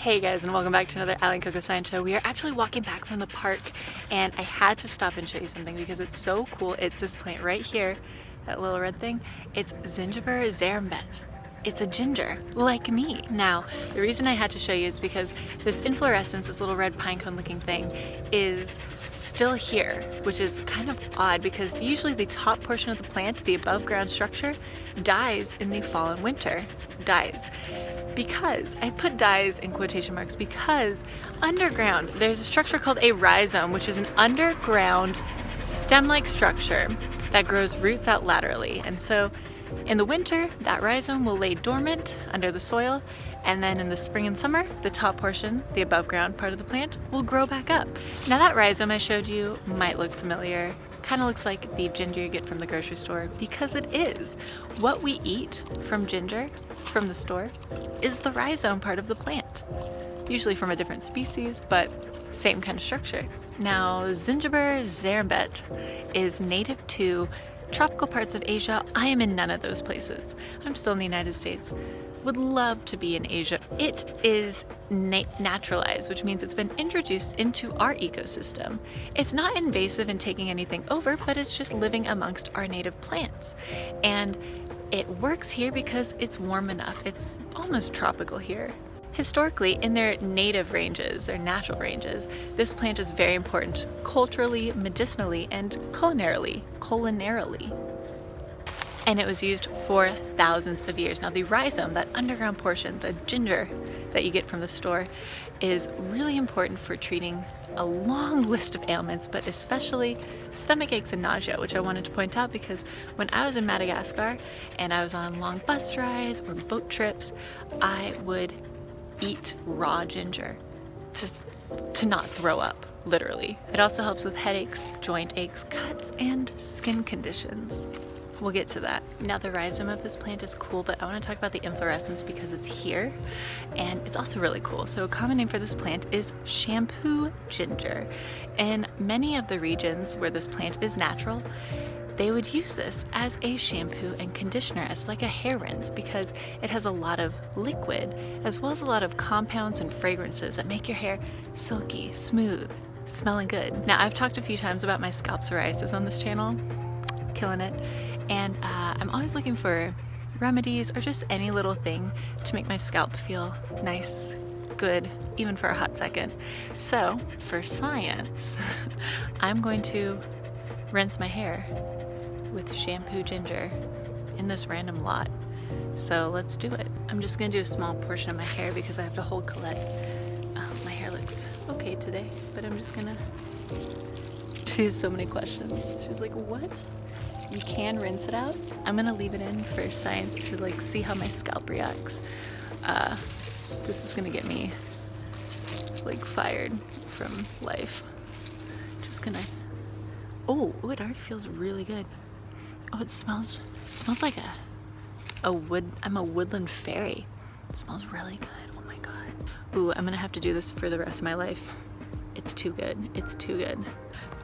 Hey guys, and welcome back to another Allie and Coco Science Show. We are actually walking back from the park and I had to stop and show you something because it's so cool. It's this plant right here, that little red thing. It's Zingiber zerumbet. It's a ginger, like me. Now, the reason I had to show you is because this inflorescence, this little red pine cone looking thing, is still here, which is kind of odd because usually the top portion of the plant, the above ground structure, dies in the fall and winter. Dies. Because, I put dies in quotation marks, because underground, there's a structure called a rhizome, which is an underground stem-like structure that grows roots out laterally. And so in the winter, that rhizome will lay dormant under the soil, and then in the spring and summer, the top portion, the above ground part of the plant, will grow back up. Now that rhizome I showed you might look familiar. Kind of looks like the ginger you get from the grocery store, because it is. What we eat from ginger from the store is the rhizome part of the plant. Usually from a different species, but same kind of structure. Now, Zingiber zerumbet is native to tropical parts of Asia. I am in none of those places. I'm still in the United States. Would love to be in Asia. It is naturalized, which means it's been introduced into our ecosystem. It's not invasive in taking anything over, but it's just living amongst our native plants. And it works here because it's warm enough. It's almost tropical here. Historically, in their native ranges, their natural ranges, this plant is very important culturally, medicinally, and culinarily. And it was used for thousands of years. Now the rhizome, that underground portion, the ginger that you get from the store, is really important for treating a long list of ailments, but especially stomach aches and nausea, which I wanted to point out because when I was in Madagascar and I was on long bus rides or boat trips, I would eat raw ginger to not throw up, literally. It also helps with headaches, joint aches, cuts, and skin conditions. We'll get to that. Now the rhizome of this plant is cool, but I want to talk about the inflorescence because it's here and it's also really cool. So a common name for this plant is shampoo ginger. In many of the regions where this plant is natural, they would use this as a shampoo and conditioner, as like a hair rinse, because it has a lot of liquid as well as a lot of compounds and fragrances that make your hair silky, smooth, smelling good. Now I've talked a few times about my scalp psoriasis on this channel, killing it. And I'm always looking for remedies or just any little thing to make my scalp feel nice, good, even for a hot second. So for science, I'm going to rinse my hair with shampoo ginger in this random lot. So let's do it. I'm just gonna do a small portion of my hair because I have to hold Colette. My hair looks okay today, but I'm just gonna... She has so many questions. She's like, what? You can rinse it out. I'm gonna leave it in for science to like see how my scalp reacts. This is gonna get me like fired from life. Just gonna, oh, it already feels really good. Oh, it smells like a wood, I'm a woodland fairy. It smells really good, oh my God. Ooh, I'm gonna have to do this for the rest of my life. It's too good, it's too good.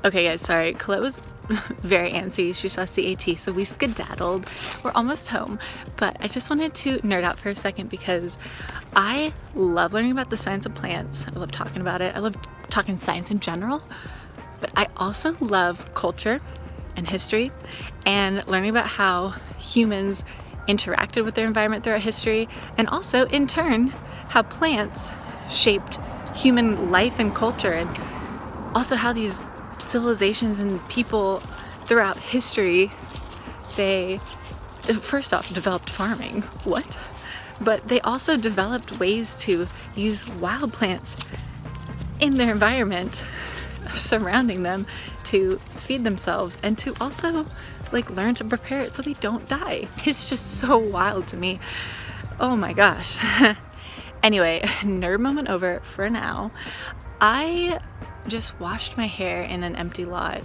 Okay guys, sorry, Colette was very antsy. She saw CAT, so we skedaddled. We're almost home, but I just wanted to nerd out for a second because I love learning about the science of plants. I love talking about it. I love talking science in general, but I also love culture and history and learning about how humans interacted with their environment throughout history, and also in turn, how plants shaped human life and culture, and also how these civilizations and people throughout history, they first off developed farming, what? But they also developed ways to use wild plants in their environment surrounding them to feed themselves and to also like learn to prepare it so they don't die. It's just so wild to me. Oh my gosh. Anyway, nerd moment over for now. I just washed my hair in an empty lot,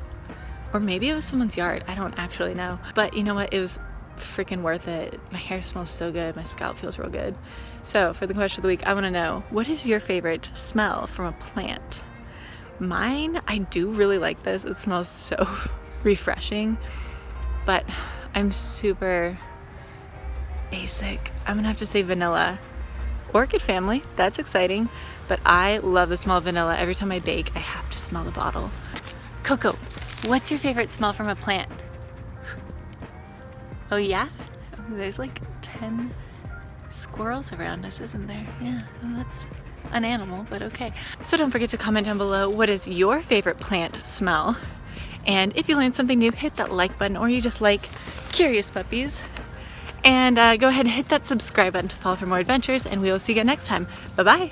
or maybe it was someone's yard, I don't actually know, but you know what, it was freaking worth it. My hair smells so good, my scalp feels real good. So for the question of the week, I want to know, what is your favorite smell from a plant? Mine, I do really like this. It smells so refreshing, but I'm super basic. I'm gonna have to say vanilla orchid family, that's exciting. But I love the smell of vanilla. Every time I bake, I have to smell the bottle. Coco, what's your favorite smell from a plant? Oh yeah? There's like 10 squirrels around us, isn't there? Yeah, well, that's an animal, but okay. So don't forget to comment down below, what is your favorite plant smell? And if you learned something new, hit that like button, or you just like curious puppies. And go ahead and hit that subscribe button to follow for more adventures, and we will see you again next time. Bye-bye.